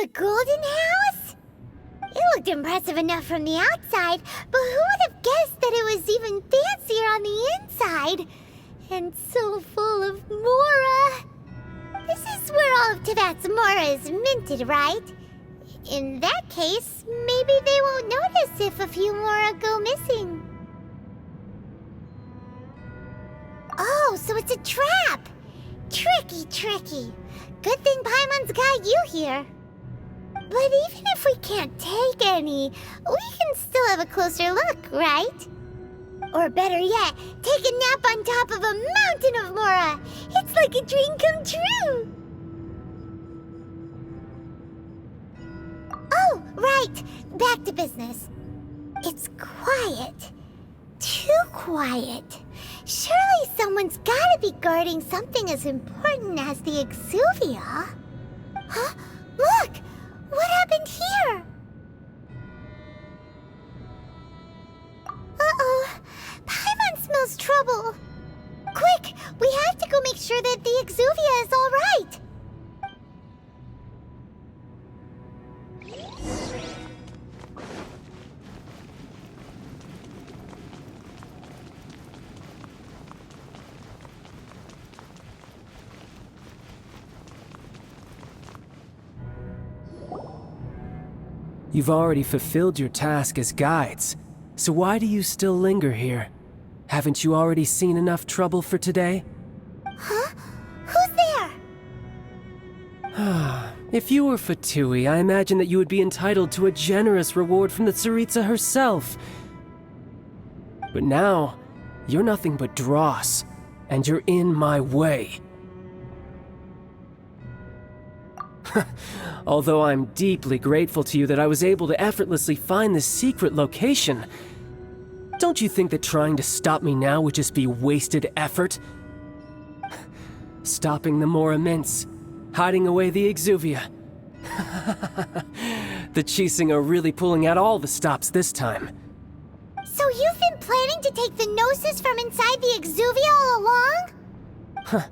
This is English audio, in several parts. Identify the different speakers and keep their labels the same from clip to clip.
Speaker 1: The golden house? It looked impressive enough from the outside, but who would have guessed that it was even fancier on the inside? And so full of Mora. This is where all of Teyvat's Mora is minted, right? In that case, maybe they won't notice if a few Mora go missing. Oh, so it's a trap! Tricky, tricky. Good thing Paimon's got you here. But even if we can't take any, we can still have a closer look, right? Or better yet, take a nap on top of a mountain of Mora. It's like a dream come true. Oh, right. Back to business. It's quiet. Too quiet. Surely someone's gotta be guarding something as important as the Exuvia. Huh? Look! What happened here? Uh-oh. Paimon smells trouble. Quick! We have to go make sure that the Exuvia is all right.
Speaker 2: You've already fulfilled your task as guides, so why do you still linger here? Haven't you already seen enough trouble for today?
Speaker 1: Huh? Who's there?
Speaker 2: If you were Fatui, I imagine that you would be entitled to a generous reward from the Tsaritsa herself. But now, you're nothing but dross, and you're in my way. Although I'm deeply grateful to you that I was able to effortlessly find this secret location, don't you think that trying to stop me now would just be wasted effort? Stopping the Mora mints, hiding away the Exuvia. The Chising are really pulling out all the stops this time.
Speaker 1: So you've been planning to take the Gnosis from inside the Exuvia all along?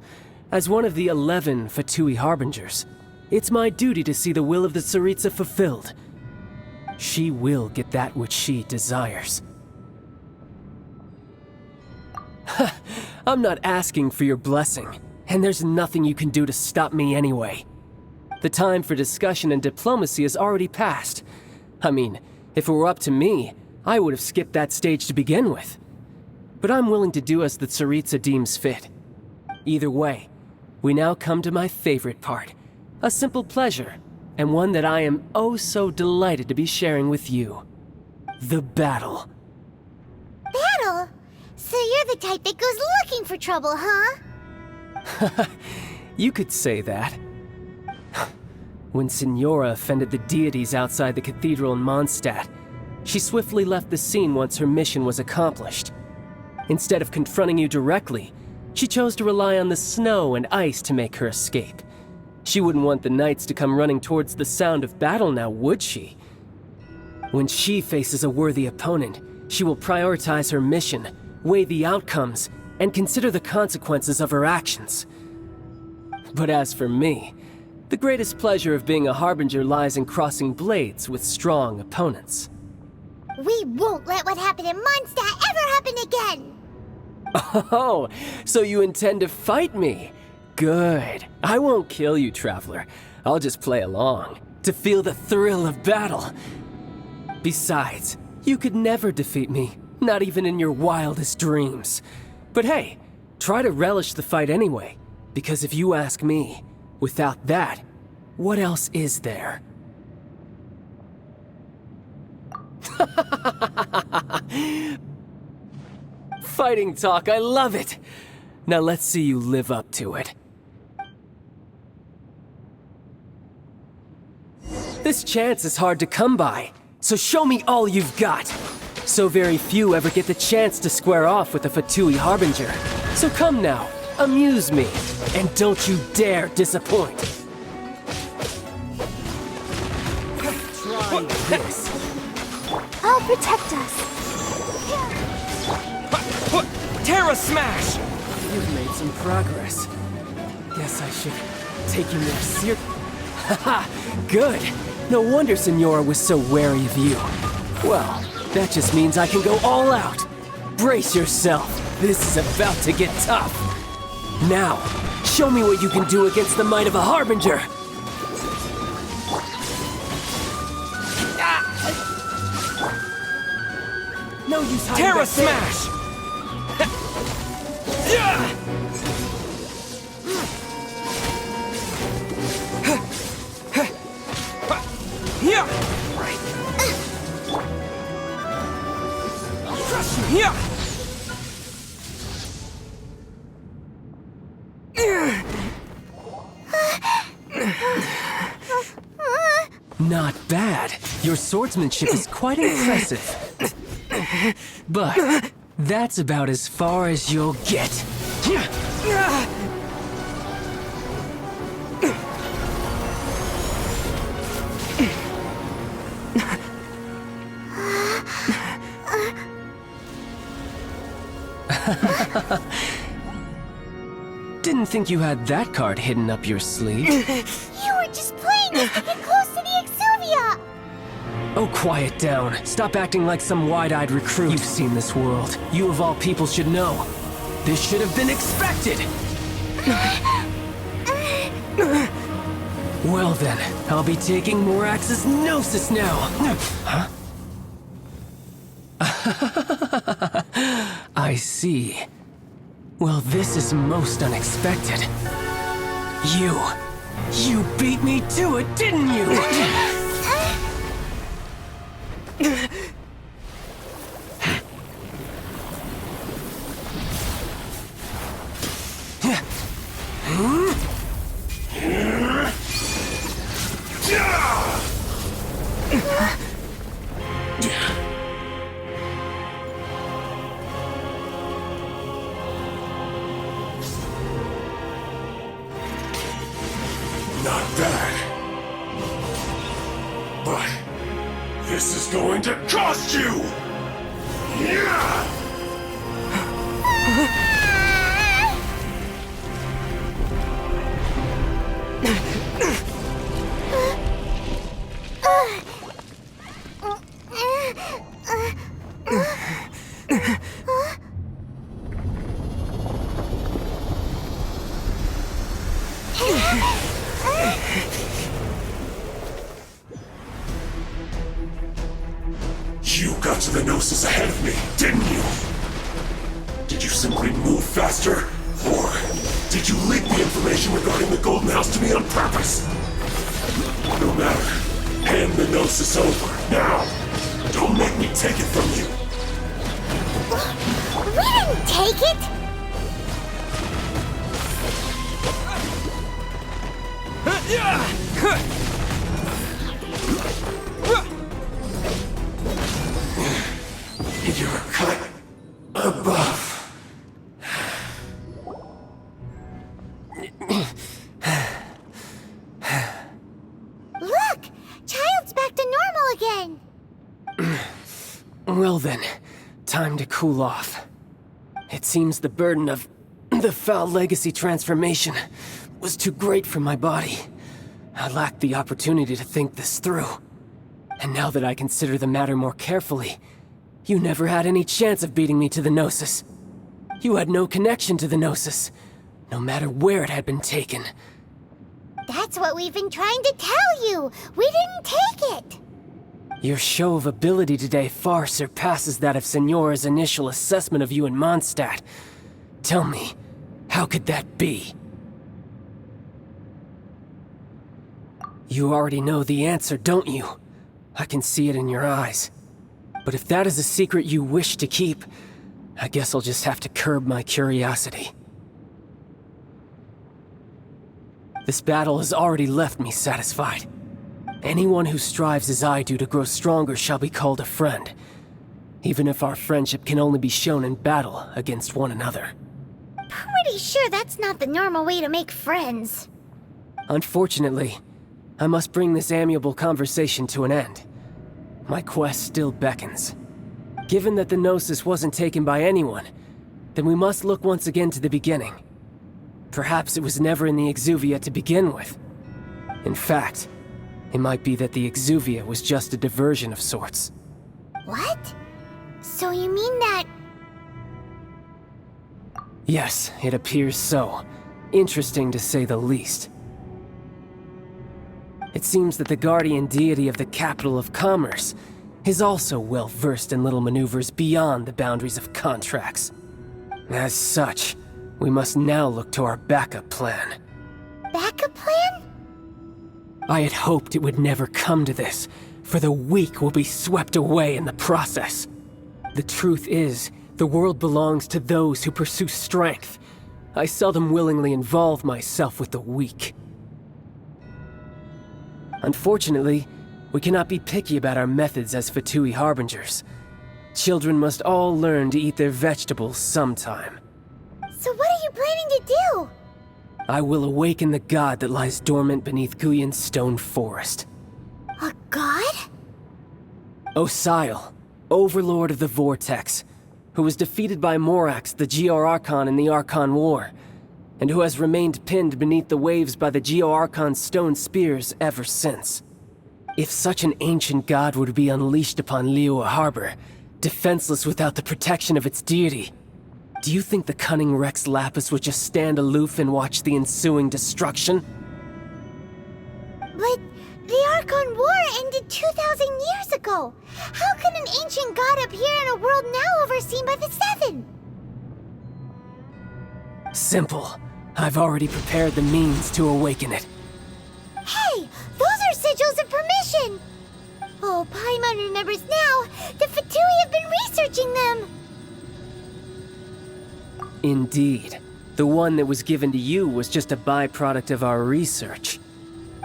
Speaker 2: As one of the 11 Fatui Harbingers, it's my duty to see the will of the Tsaritsa fulfilled. She will get that which she desires. I'm not asking for your blessing, and there's nothing you can do to stop me anyway. The time for discussion and diplomacy has already passed. I mean, if it were up to me, I would have skipped that stage to begin with. But I'm willing to do as the Tsaritsa deems fit. Either way, we now come to my favorite part. A simple pleasure, and one that I am oh so delighted to be sharing with you. The battle.
Speaker 1: Battle? So you're the type that goes looking for trouble, huh?
Speaker 2: You could say that. When Signora offended the deities outside the cathedral in Mondstadt, she swiftly left the scene once her mission was accomplished. Instead of confronting you directly, she chose to rely on the snow and ice to make her escape. She wouldn't want the knights to come running towards the sound of battle now, would she? When she faces a worthy opponent, she will prioritize her mission, weigh the outcomes, and consider the consequences of her actions. But as for me, the greatest pleasure of being a Harbinger lies in crossing blades with strong opponents.
Speaker 1: We won't let what happened in Mondstadt ever happen again!
Speaker 2: Oh, so you intend to fight me? Good. I won't kill you, Traveler. I'll just play along, to feel the thrill of battle. Besides, you could never defeat me, not even in your wildest dreams. But hey, try to relish the fight anyway, because if you ask me, without that, what else is there? Fighting talk, I love it! Now let's see you live up to it. This chance is hard to come by, so show me all you've got. So very few ever get the chance to square off with a Fatui Harbinger. So come now, amuse me, and don't you dare disappoint. Try this.
Speaker 1: I'll protect us.
Speaker 3: Terra Smash!
Speaker 2: You've made some progress. Guess I should take you more seriously. Ha! Good. No wonder Signora was so wary of you. Well, that just means I can go all out. Brace yourself. This is about to get tough. Now, show me what you can do against the might of a Harbinger. No use hiding
Speaker 3: Terra
Speaker 2: back there.
Speaker 3: Smash! Yeah! Yeah! Crush you! Yeah!
Speaker 2: Not bad. Your swordsmanship is quite impressive. But that's about as far as you'll get. Didn't think you had that card hidden up your sleeve.
Speaker 1: You were just playing us to get close to the Exuvia!
Speaker 2: Oh, quiet down. Stop acting like some wide-eyed recruit. You've seen this world. You of all people should know. This should have been expected! Well then, I'll be taking Morax's Gnosis now! Huh? I see. Well, this is most unexpected. You beat me to it, didn't you?
Speaker 4: Not bad. But this is going to cost you! Yeah! You got to the Gnosis ahead of me, didn't you? Did you simply move faster? Or did you leak the information regarding the Golden House to me on purpose? No matter. Hand the Gnosis over, now! Don't make me take it from you!
Speaker 1: We didn't take it!
Speaker 4: You're cut above.
Speaker 1: Look! Child's back to normal again!
Speaker 2: Well then, time to cool off. It seems the burden of the foul legacy transformation was too great for my body. I lacked the opportunity to think this through. And now that I consider the matter more carefully, you never had any chance of beating me to the Gnosis. You had no connection to the Gnosis, no matter where it had been taken.
Speaker 1: That's what we've been trying to tell you! We didn't take it!
Speaker 2: Your show of ability today far surpasses that of Signora's initial assessment of you in Mondstadt. Tell me, how could that be? You already know the answer, don't you? I can see it in your eyes. But if that is a secret you wish to keep, I guess I'll just have to curb my curiosity. This battle has already left me satisfied. Anyone who strives as I do to grow stronger shall be called a friend, even if our friendship can only be shown in battle against one another.
Speaker 1: Pretty sure that's not the normal way to make friends.
Speaker 2: Unfortunately, I must bring this amiable conversation to an end. My quest still beckons. Given that the Gnosis wasn't taken by anyone, then we must look once again to the beginning. Perhaps it was never in the Exuvia to begin with. In fact, it might be that the Exuvia was just a diversion of sorts.
Speaker 1: What? So you mean that...
Speaker 2: Yes, it appears so. Interesting to say the least. It seems that the guardian deity of the capital of commerce is also well versed in little maneuvers beyond the boundaries of contracts. As such, we must now look to our backup plan.
Speaker 1: backup plan?
Speaker 2: I had hoped it would never come to this, for the weak will be swept away in the process. The truth is, the world belongs to those who pursue strength. I seldom willingly involve myself with the weak. Unfortunately, we cannot be picky about our methods as Fatui Harbingers. Children must all learn to eat their vegetables sometime.
Speaker 1: So what are you planning to do?
Speaker 2: I will awaken the god that lies dormant beneath Guyon's stone forest.
Speaker 1: A god?
Speaker 2: Osial, overlord of the Vortex, who was defeated by Morax, the Geo-Archon in the Archon War, and who has remained pinned beneath the waves by the Geo-Archon's stone spears ever since. If such an ancient god were to be unleashed upon Liyue Harbor, defenseless without the protection of its deity, do you think the cunning Rex Lapis would just stand aloof and watch the ensuing destruction?
Speaker 1: But the Archon War ended 2,000 years ago. How can an ancient god appear in a world now overseen by the Seven?
Speaker 2: Simple. I've already prepared the means to awaken it.
Speaker 1: Hey, those are sigils of permission! Oh, Paimon remembers now. The Fatui have been researching them.
Speaker 2: Indeed. The one that was given to you was just a byproduct of our research.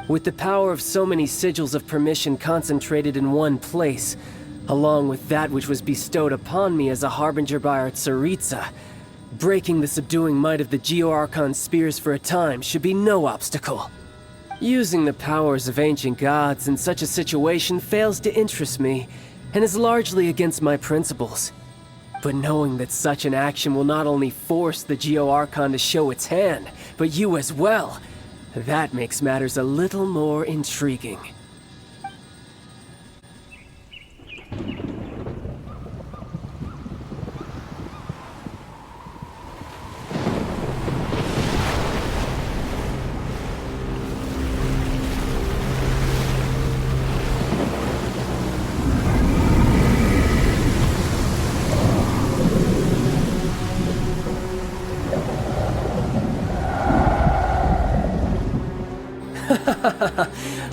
Speaker 2: With the power of so many sigils of permission concentrated in one place, along with that which was bestowed upon me as a harbinger by our Tsaritsa, breaking the subduing might of the Geo-Archon spears for a time should be no obstacle. Using the powers of ancient gods in such a situation fails to interest me, and is largely against my principles. But knowing that such an action will not only force the Geo-Archon to show its hand, but you as well, that makes matters a little more intriguing.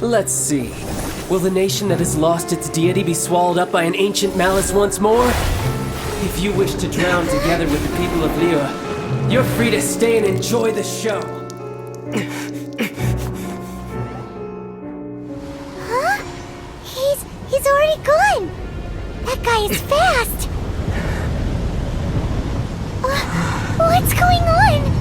Speaker 2: Let's see. Will the nation that has lost its deity be swallowed up by an ancient malice once more? If you wish to drown together with the people of Liyue, you're free to stay and enjoy the show.
Speaker 1: Huh? He's already gone. That guy is fast. What's going on?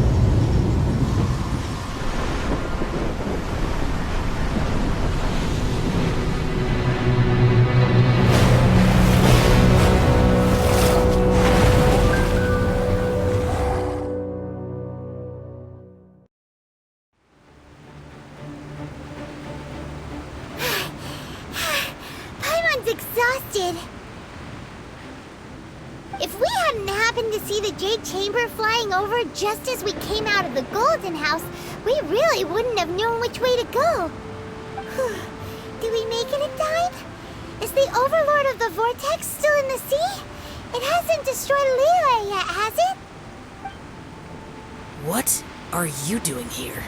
Speaker 1: Exhausted. If we hadn't happened to see the Jade Chamber flying over just as we came out of the Golden House, we really wouldn't have known which way to go. Did we make it in time? Is the Overlord of the Vortex still in the sea? It hasn't destroyed Liyue yet, has it?
Speaker 5: What are you doing here?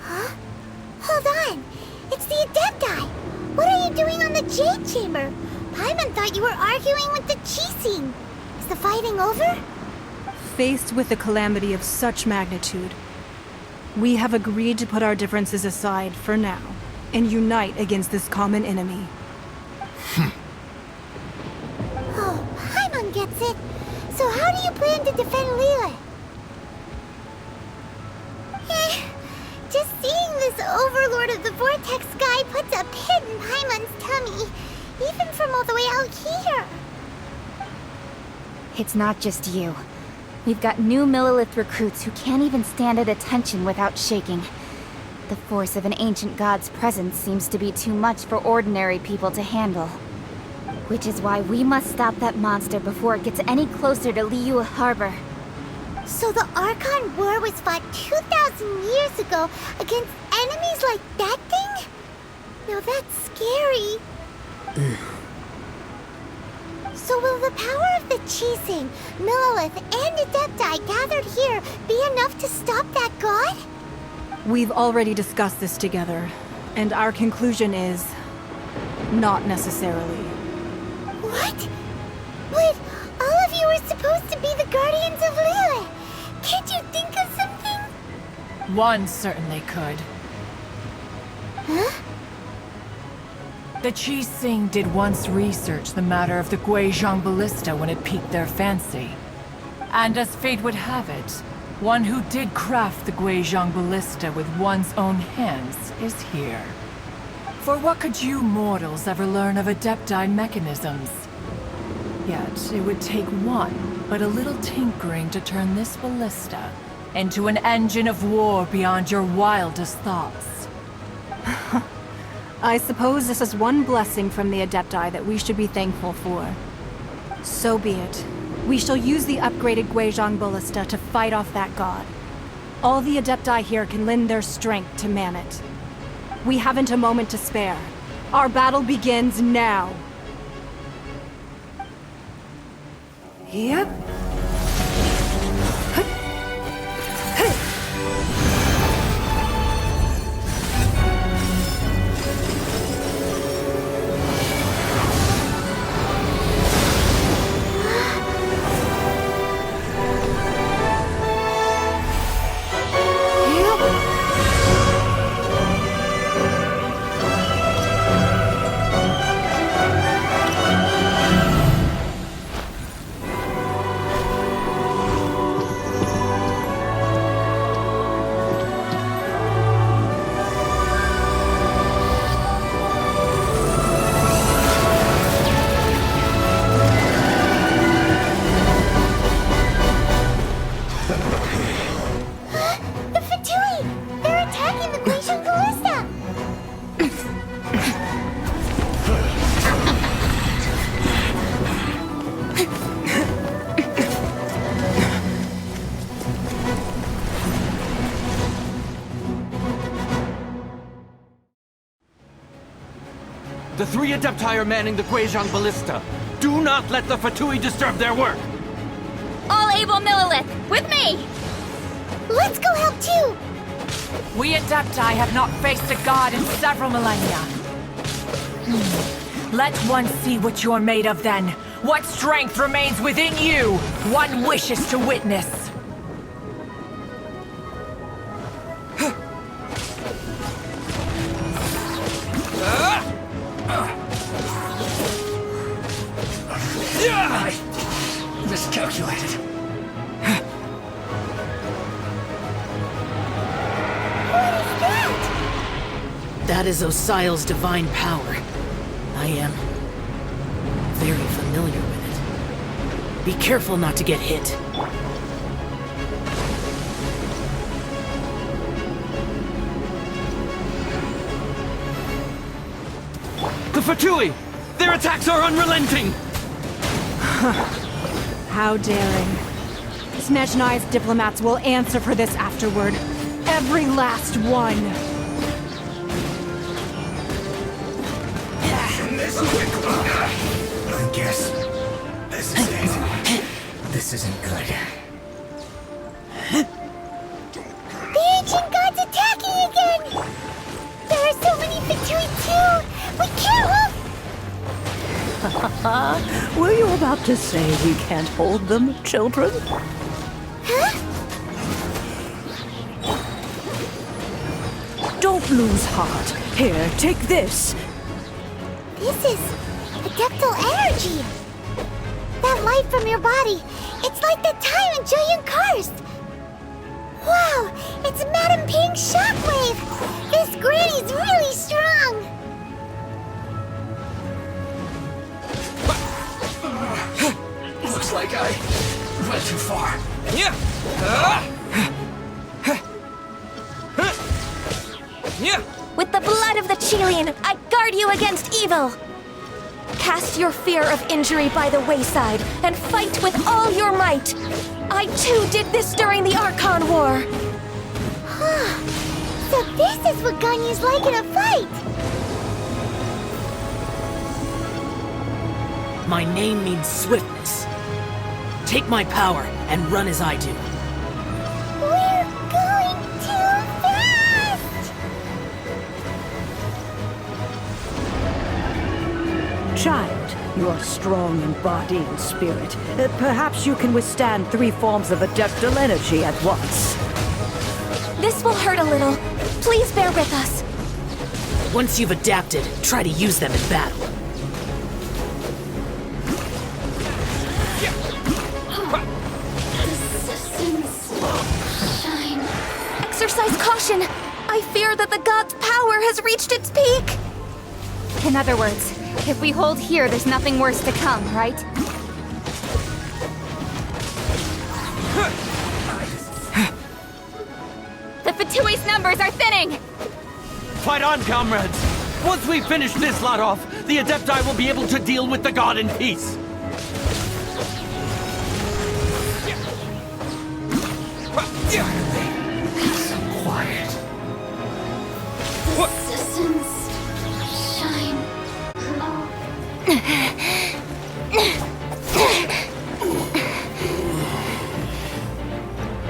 Speaker 1: Huh? Hold on. It's the Adepti! What are you doing on the Jade Chamber? Paimon thought you were arguing with the Chising. Is the fighting over?
Speaker 6: Faced with a calamity of such magnitude, we have agreed to put our differences aside for now and unite against this common enemy.
Speaker 1: Oh, Paimon gets it. So how do you plan to defend Liyue? Just seeing this Overlord of the Vortex guy puts a pit in Paimon's tummy, even from all the way out here.
Speaker 7: It's not just you. We've got new Millilith recruits who can't even stand at attention without shaking. The force of an ancient god's presence seems to be too much for ordinary people to handle. Which is why we must stop that monster before it gets any closer to Liyue Harbor.
Speaker 1: So the Archon War was fought 2,000 years ago against enemies like that thing? Now that's scary. So will the power of the Chising, Millilith, and Adepti gathered here be enough to stop that god?
Speaker 6: We've already discussed this together, and our conclusion is... not necessarily.
Speaker 1: What? But all of you are supposed to be the guardians of Liyue. Can't you think of something?
Speaker 8: One certainly could.
Speaker 1: Huh?
Speaker 8: The Chising did once research the matter of the Guizhong Ballista when it piqued their fancy. And as fate would have it, one who did craft the Guizhong Ballista with one's own hands is here. For what could you mortals ever learn of Adepti mechanisms? Yet, it would take one, but a little tinkering to turn this ballista into an engine of war beyond your wildest thoughts.
Speaker 6: I suppose this is one blessing from the Adepti that we should be thankful for. So be it. We shall use the upgraded Guizhong Ballista to fight off that god. All the Adepti here can lend their strength to man it. We haven't a moment to spare. Our battle begins now.
Speaker 5: Yep.
Speaker 1: The Fatui! They're attacking the Guizhong Ballista!
Speaker 3: The three Adepti are manning the Guizhong Ballista. Do not let the Fatui disturb their work!
Speaker 7: All able Millilith, with me!
Speaker 1: Let's go help too!
Speaker 8: We Adepti have not faced a god in several millennia. Let one see what you're made of then. What strength remains within you, one wishes to witness.
Speaker 4: I miscalculated.
Speaker 5: That is Osial's divine power. I am very familiar with it. Be careful not to get hit.
Speaker 3: The Fatui! Their attacks are unrelenting!
Speaker 6: How daring. Snezhnai's diplomats will answer for this afterward. Every last one.
Speaker 4: I guess this is it. This isn't good.
Speaker 1: The ancient god's attacking again! There are so many Fatui too! We can't hold...
Speaker 9: Were you about to say we can't hold them, children?
Speaker 1: Huh?
Speaker 9: Don't lose heart. Here, take this.
Speaker 1: This is adeptal energy! That light from your body, it's like the time in Julian Karst! Wow, it's Madame Ping's shockwave! This granny's really strong!
Speaker 4: Looks like I went too far.
Speaker 10: With the blood of the Chilean, I guard you against evil! Cast your fear of injury by the wayside, and fight with all your might! I too did this during the Archon War!
Speaker 1: So this is what Ganyu's like in a fight!
Speaker 5: My name means swiftness. Take my power and run as I do.
Speaker 1: We're going too fast!
Speaker 9: Child, you're strong in body and spirit. Perhaps you can withstand 3 forms of adeptal energy at once.
Speaker 10: This will hurt a little. Please bear with us.
Speaker 5: Once you've adapted, try to use them in battle.
Speaker 10: Exercise caution! I fear that the god's power has reached its peak!
Speaker 7: In other words, if we hold here, there's nothing worse to come, right? The Fatui's numbers are thinning!
Speaker 3: Fight on, comrades! Once we finish this lot off, the Adepti will be able to deal with the god in peace!
Speaker 4: Quiet.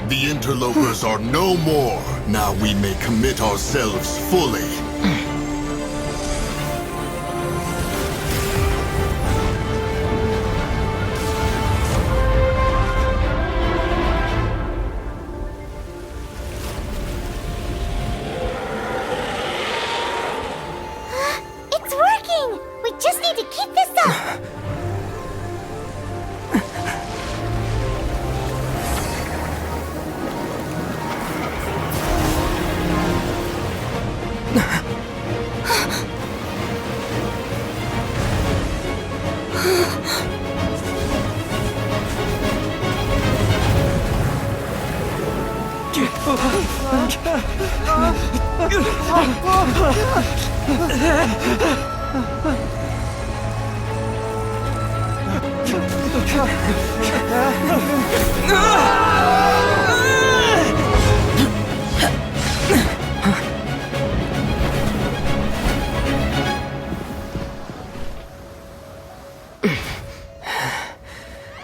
Speaker 4: The interlopers are no more. Now we may commit ourselves fully.
Speaker 1: It's working! We just need to keep this up!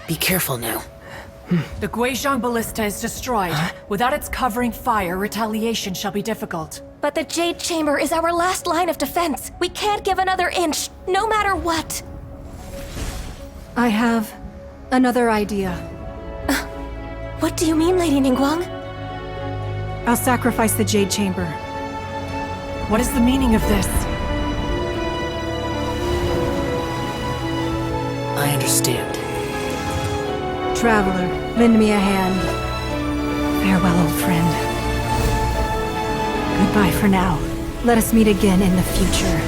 Speaker 5: Be careful now.
Speaker 8: The Guizhong Ballista is destroyed. Without its covering fire, retaliation shall be difficult.
Speaker 10: But the Jade Chamber is our last line of defense. We can't give another inch, no matter what.
Speaker 6: I have another idea.
Speaker 10: What do you mean, Lady Ningguang?
Speaker 6: I'll sacrifice the Jade Chamber.
Speaker 8: What is the meaning of this?
Speaker 5: I understand.
Speaker 6: Traveler, lend me a hand. Farewell, old friend. Goodbye for now. Let us meet again in the future.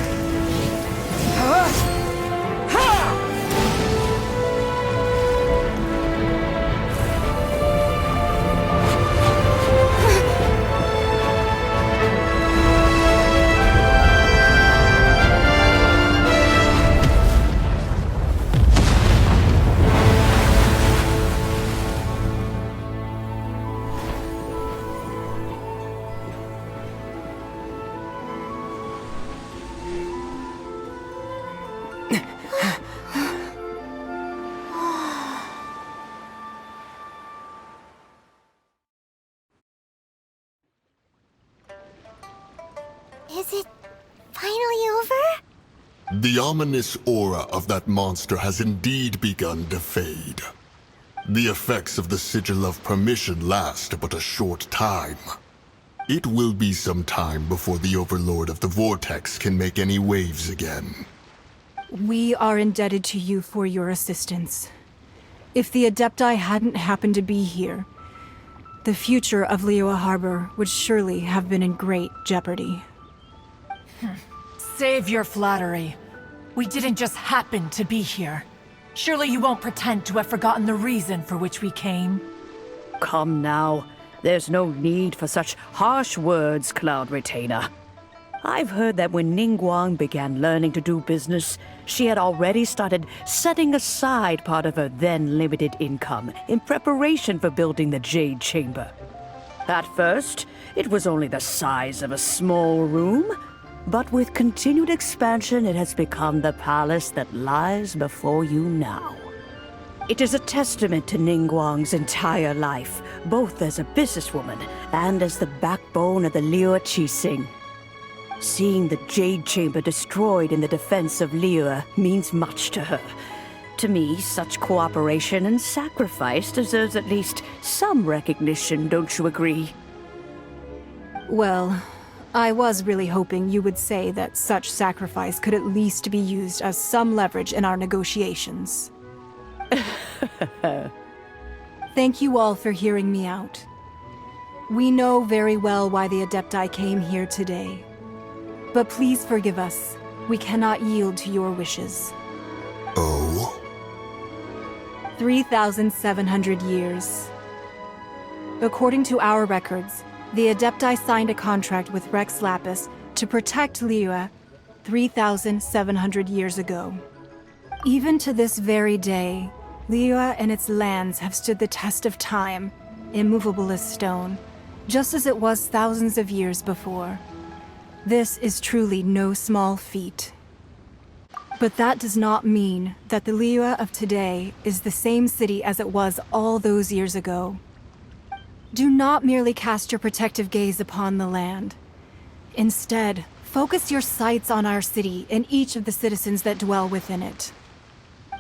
Speaker 1: Is it finally over?
Speaker 4: The ominous aura of that monster has indeed begun to fade. The effects of the Sigil of Permission last but a short time. It will be some time before the Overlord of the Vortex can make any waves again.
Speaker 6: We are indebted to you for your assistance. If the Adepti hadn't happened to be here, the future of Liyue Harbor would surely have been in great jeopardy.
Speaker 8: Save your flattery. We didn't just happen to be here. Surely you won't pretend to have forgotten the reason for which we came.
Speaker 9: come now. There's no need for such harsh words, Cloud Retainer. I've heard that when Ningguang began learning to do business, she had already started setting aside part of her then limited income in preparation for building the Jade Chamber. At first, it was only the size of a small room, but with continued expansion, it has become the palace that lies before you now. It is a testament to Ningguang's entire life, both as a businesswoman and as the backbone of the Liyue Qixing. Seeing the Jade Chamber destroyed in the defense of Liyue means much to her. To me, such cooperation and sacrifice deserves at least some recognition, don't you agree?
Speaker 6: Well, I was really hoping you would say that such sacrifice could at least be used as some leverage in our negotiations. Thank you all for hearing me out. We know very well why the Adepti came here today. But please forgive us. We cannot yield to your wishes.
Speaker 4: Oh?
Speaker 6: 3,700 years. According to our records, the Adepti signed a contract with Rex Lapis to protect Liyue 3,700 years ago. Even to this very day, Liyue and its lands have stood the test of time, immovable as stone, just as it was thousands of years before. This is truly no small feat. But that does not mean that the Liyue of today is the same city as it was all those years ago. Do not merely cast your protective gaze upon the land. Instead, focus your sights on our city and each of the citizens that dwell within it.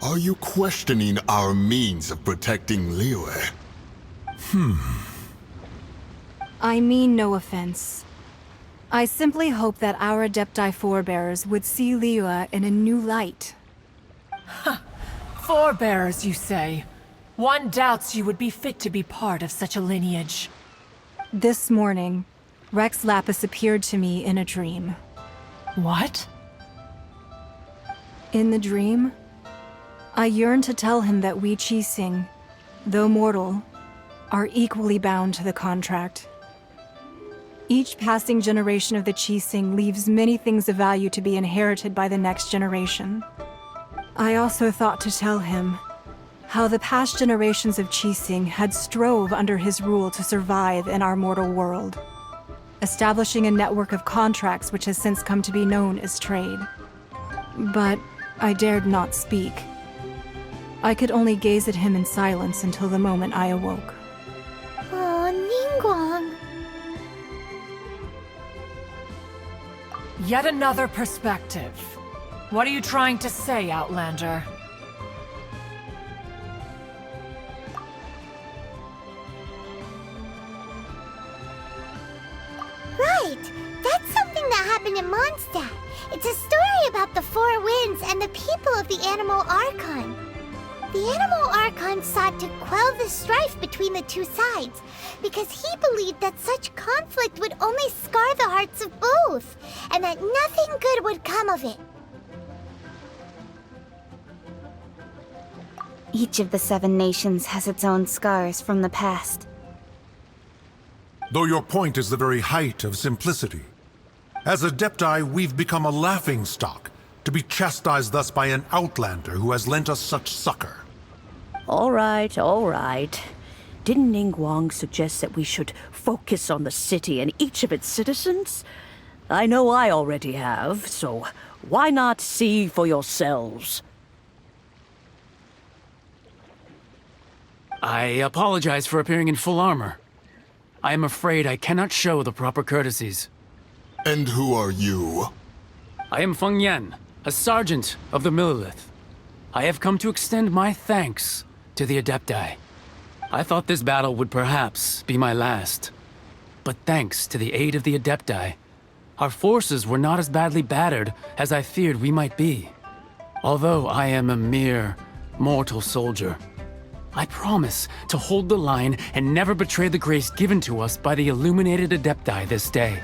Speaker 11: Are you questioning our means of protecting Liyue?
Speaker 6: I mean no offense. I simply hope that our Adepti forebears would see Liyue in a new light.
Speaker 8: Forebearers, you say? One doubts you would be fit to be part of such a lineage.
Speaker 6: This morning, Rex Lapis appeared to me in a dream.
Speaker 8: What?
Speaker 6: In the dream, I yearned to tell him that we Qixing, though mortal, are equally bound to the contract. Each passing generation of the Qixing leaves many things of value to be inherited by the next generation. I also thought to tell him how the past generations of Qixing had strove under his rule to survive in our mortal world, establishing a network of contracts which has since come to be known as trade. But I dared not speak. I could only gaze at him in silence until the moment I awoke.
Speaker 1: Oh, Ningguang.
Speaker 8: Yet another perspective. What are you trying to say, Outlander?
Speaker 1: Right! That's something that happened in Mondstadt. It's a story about the Four Winds and the people of the Animal Archon. The Animal Archon sought to quell the strife between the two sides, because he believed that such conflict would only scar the hearts of both, and that nothing good would come of it.
Speaker 7: Each of the 7 nations has its own scars from the past.
Speaker 12: Though your point is the very height of simplicity. As Adepti, we've become a laughingstock, to be chastised thus by an outlander who has lent us such succor.
Speaker 9: All right, all right. Didn't Ningguang suggest that we should focus on the city and each of its citizens? I know I already have, so why not see for yourselves?
Speaker 3: I apologize for appearing in full armor. I am afraid I cannot show the proper courtesies.
Speaker 11: And who are you?
Speaker 3: I am Feng Yan, a sergeant of the Millilith. I have come to extend my thanks to the Adepti. I thought this battle would perhaps be my last. But thanks to the aid of the Adepti, our forces were not as badly battered as I feared we might be. Although I am a mere mortal soldier, I promise to hold the line and never betray the grace given to us by the illuminated Adepti this day.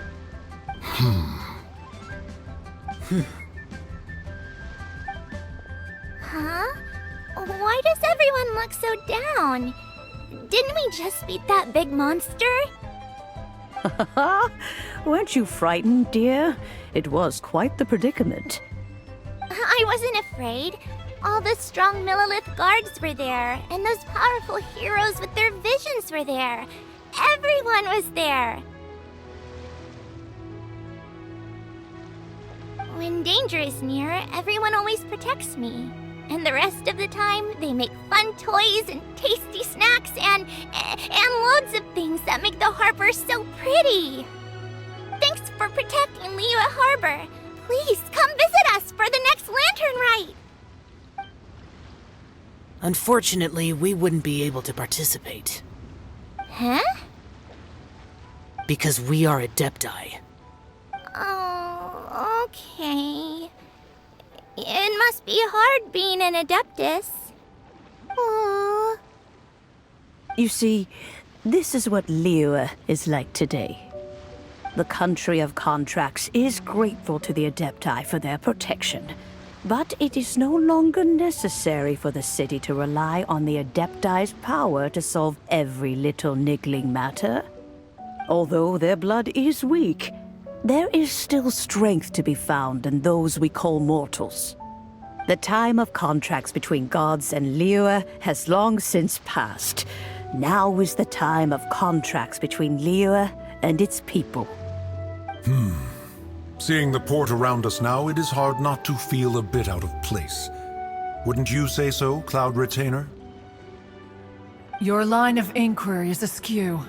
Speaker 1: Huh? Why does everyone look so down? Didn't we just beat that big monster?
Speaker 9: Weren't you frightened, dear? It was quite the predicament.
Speaker 1: I wasn't afraid. All the strong Millilith guards were there, and those powerful heroes with their visions were there. Everyone was there. When danger is near, everyone always protects me. And the rest of the time, they make fun toys and tasty snacks and loads of things that make the harbor so pretty. Thanks for protecting Liyue Harbor. Please come visit us for the next lantern rite.
Speaker 5: Unfortunately, we wouldn't be able to participate.
Speaker 1: Huh?
Speaker 5: Because we are Adepti.
Speaker 1: Oh, okay. It must be hard being an Adeptus. Aww.
Speaker 9: You see, this is what Liyue is like today. The country of contracts is grateful to the Adepti for their protection. But it is no longer necessary for the city to rely on the Adepti's power to solve every little niggling matter. Although their blood is weak, there is still strength to be found in those we call mortals. The time of contracts between gods and Liyue has long since passed. Now is the time of contracts between Liyue and its people.
Speaker 12: Seeing the port around us now, it is hard not to feel a bit out of place. Wouldn't you say so, Cloud Retainer?
Speaker 8: Your line of inquiry is askew.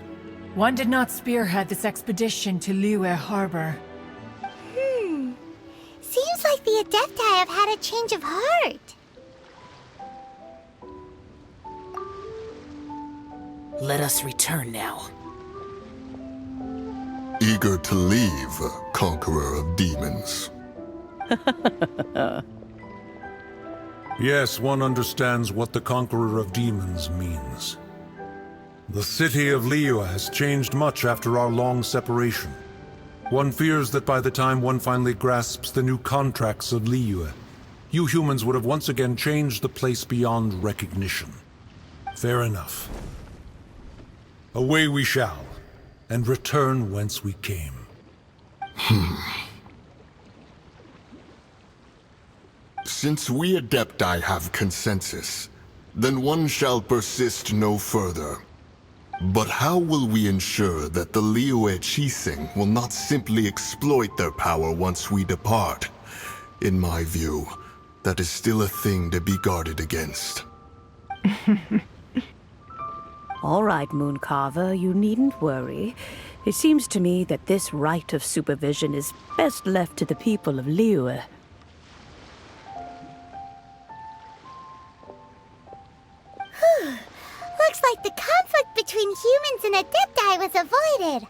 Speaker 8: One did not spearhead this expedition to Liyue Harbor.
Speaker 1: Seems like the Adepti have had a change of heart.
Speaker 5: Let us return now.
Speaker 11: Eager to leave, Conqueror of Demons.
Speaker 12: Yes, one understands what the Conqueror of Demons means. The city of Liyue has changed much after our long separation. One fears that by the time one finally grasps the new contracts of Liyue, you humans would have once again changed the place beyond recognition. Fair enough. Away we shall, and return whence we came.
Speaker 11: Since we Adepti have consensus, then one shall persist no further. But how will we ensure that the Liyue Qixing will not simply exploit their power once we depart? In my view, that is still a thing to be guarded against.
Speaker 9: All right, Mooncarver, you needn't worry. It seems to me that this right of supervision is best left to the people of Liyue.
Speaker 1: Looks like the conflict between humans and Adepti was avoided.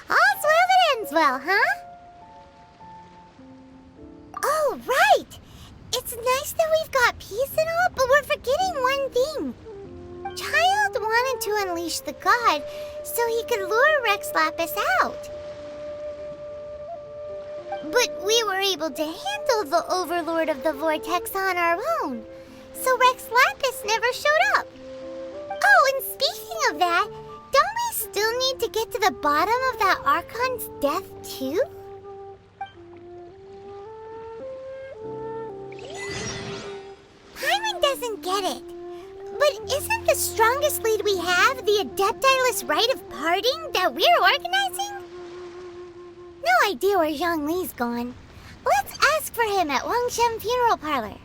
Speaker 1: All's well that ends well, huh? Oh, right! It's nice that we've got peace and all, but we're forgetting one thing. Child wanted to unleash the god so he could lure Rex Lapis out. But we were able to handle the Overlord of the Vortex on our own, so Rex Lapis never showed up. Oh, and speaking of that, don't we still need to get to the bottom of that Archon's death, too? Paimon doesn't get it. But isn't the strongest lead we have the Adepti-less rite of parting that we're organizing? No idea where Zhongli's gone. Let's ask for him at Wangshen Funeral Parlor.